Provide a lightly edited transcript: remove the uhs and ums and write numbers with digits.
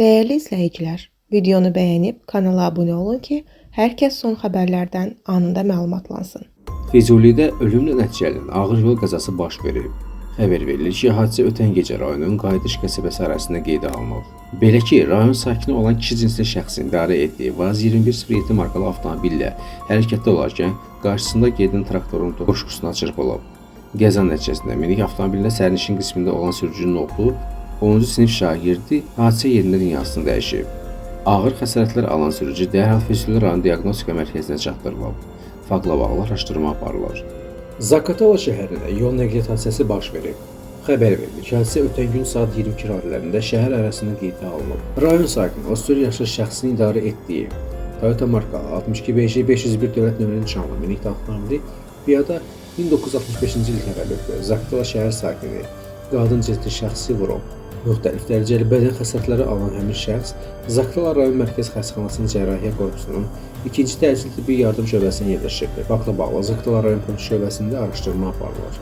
Değerli izləyicilər, videonu bəyənib kanala abunə olun ki, hər kəs son xəbərlərdən anında məlumatlansın. Füzulidə ölümlə nəticələnən ağır yol qəzası baş verib. Xəbər verilir ki, hadisə ötən gecə rayonun Qayıdış qəsəbəsi arasında qeydə alınıb. Belə ki, rayon sakini olan kişi cinsli şəxsin idarə etdiyi VAZ 2107 markalı avtomobillə hərəkətdə olarkən qarşısında gedən traktorun qoşqusuna çırp olub. Qəza nəticəsində minik avtomobildə sərnişin qismində olan sürücünün oğlu 10-cu sinif şagirdi hadisə yerində dünyasını dəyişib. Ağır xəsarətlər alan sürücü dərhal Füzuli rayon diaqnostika mərkəzinə çatdırılıb. Faktla bağlı araşdırma aparılır. Zaqatala şəhərində yol nəqliyyat hadisəsi baş verib. Xəbər verilir ki, hadisə ötən gün saat 22 radələrində şəhər arasında qeydə alınıb. Rayon sakini 34 yaşlı şəxsin idarə etdiyi Toyota markalı 62 BJ 501 dövlət nömrəli nişanlı minik avtomobili piyada 1965-ci il təvəllüdlü Zaqatala şəhər sakini qadın cinsli şəxsi vurub. Müxtəlif dərəcəli bədən xəsarətləri alan həmin şəxs Zaqatala rayon mərkəz xəstəxanasının cərrahiyyə korpusunun 2-ci təcili tibbi yardım şöbəsinə yerləşdirilib. Faktla bağlı Zaqatala rayon polis şöbəsində araşdırma aparılır.